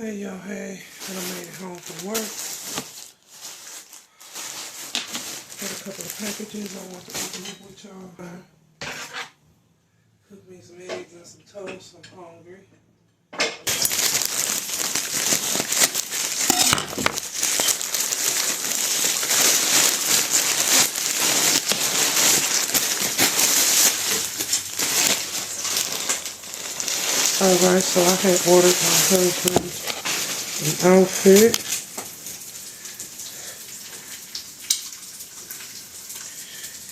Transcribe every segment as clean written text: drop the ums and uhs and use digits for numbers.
Hey y'all, hey, and I made it home from work. Got a couple of packages I want to open up with y'all. Cook me some eggs and some toast, I'm hungry. Alright, so I had ordered my husband an outfit.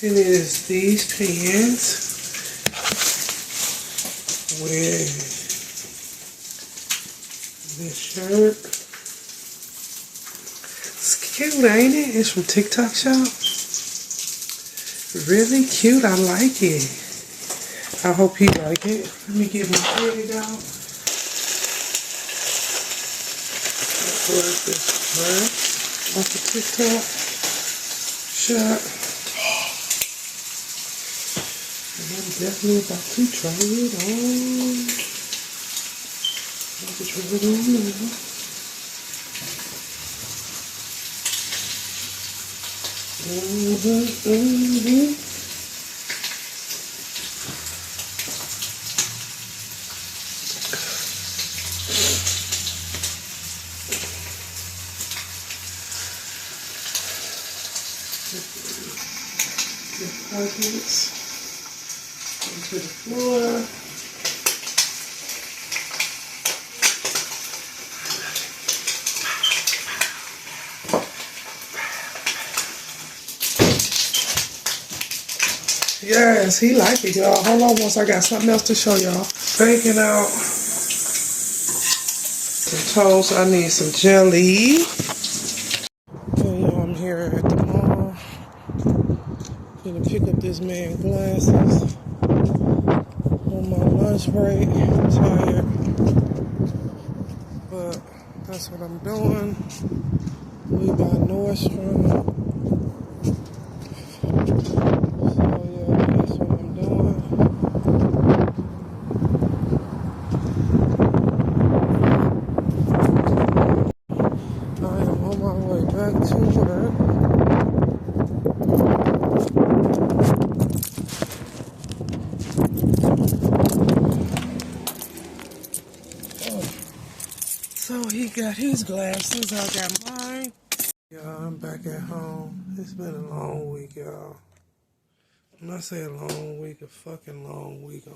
And it is these pants with this shirt. It's cute, ain't it? It's from TikTok Shop. Really cute, I like it. I hope he like it. Let me get my tag out. Where's this dress off the TikTok Shop? And I'm definitely about to try it on. About to try it on now. The pockets onto the floor. Yes, he like it, y'all. Hold on once I got something else to show y'all. Baking out some toast. I need some jelly. Okay, y'all, I'm here at the mall. Gonna pick up this man glasses on my lunch break. I'm tired, but that's what I'm doing. We by Nordstrom. So yeah, that's what I'm doing. I am on my way back to work. So he got his glasses, I got mine. Y'all, I'm back at home. It's been a long week, y'all. When I say a long week, a fucking long week,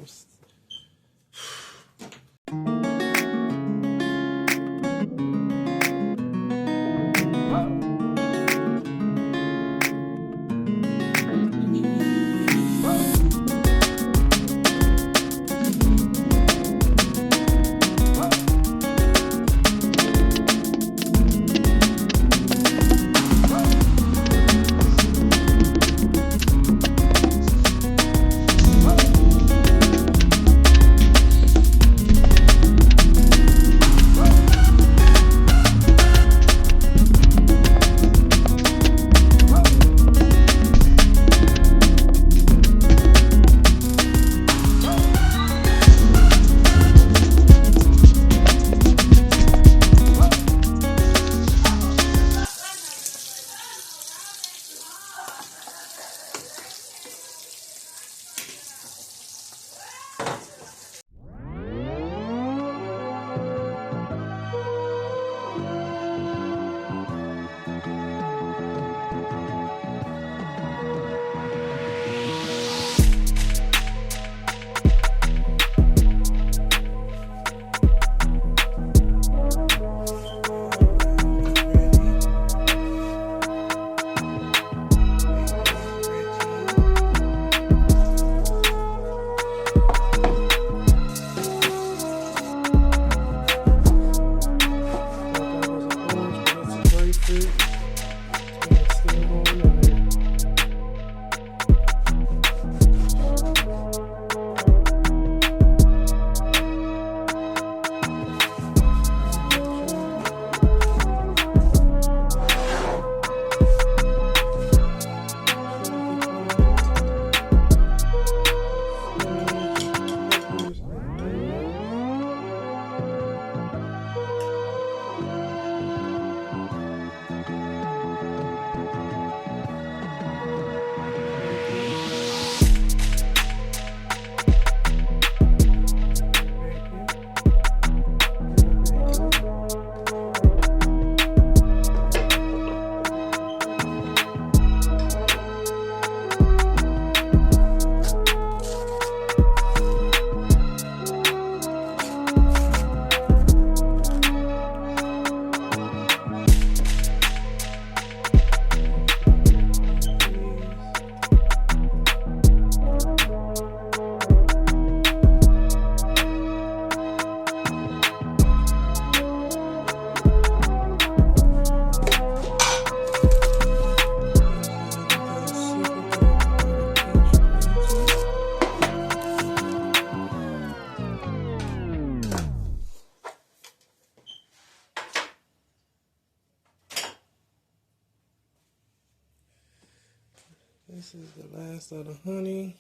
This is the last of the honey.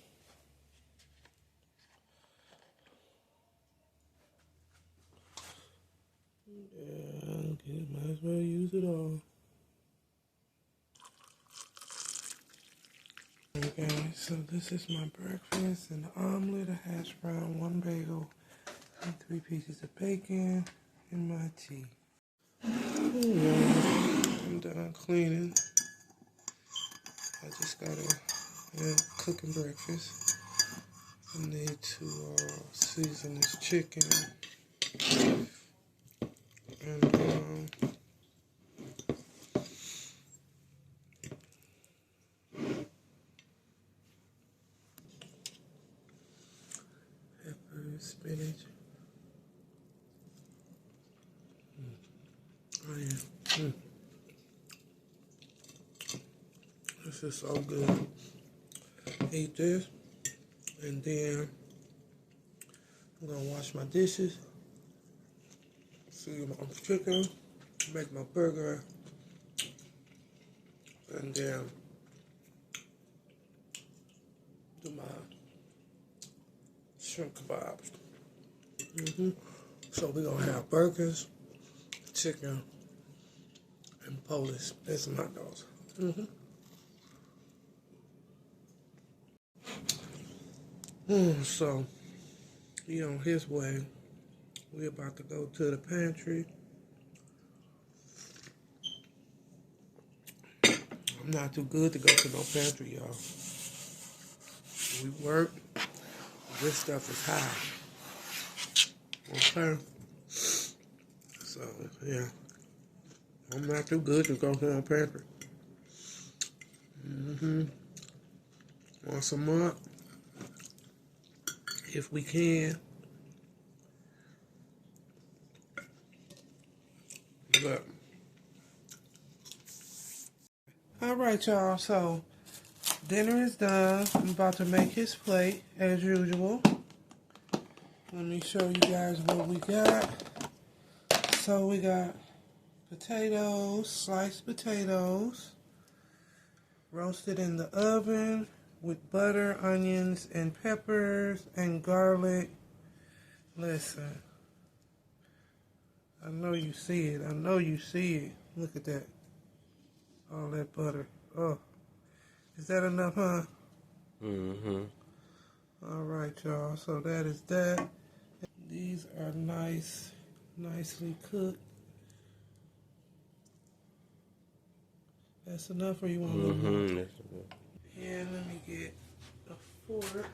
Yeah, might as well use it all. Okay, guys, so this is my breakfast: an omelet, a hash brown, 1 bagel, and 3 pieces of bacon, and my tea. I'm done cleaning. I just gotta cooking breakfast. I need to season this chicken and pepper, spinach. Oh yeah. This is so good. Eat this, and then I'm gonna wash my dishes, season my chicken, make my burger, and then do my shrimp kebabs. So we're gonna have burgers, chicken, and Polish. That's some hot dogs. So he on his way. We're about to go to the pantry. I'm not too good to go to no pantry, y'all. We work. This stuff is high. Okay. So yeah, I'm not too good to go to no pantry. Once a month, if we can. But all right, y'all. So dinner is done. I'm about to make his plate as usual. Let me show you guys what we got. So we got potatoes, sliced potatoes, roasted in the oven with butter, onions, and peppers, and garlic. Listen, I know you see it. I know you see it. Look at that. All that butter. Oh, is that enough, huh? All right, y'all. So that is that. These are nicely cooked. That's enough, or you want a little more? That's enough. And let me get a fork.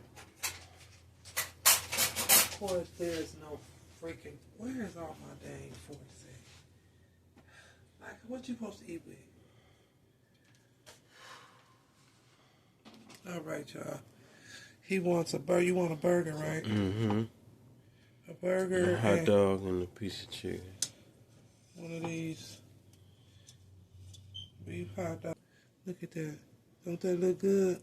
Of course, there's no freaking. Where's all my dang forks at? Like, what you supposed to eat with? All right, y'all. He wants a burger. You want a burger, right? A burger. A hot dog and a piece of chicken. One of these beef hot dog. Look at that. Don't that look good?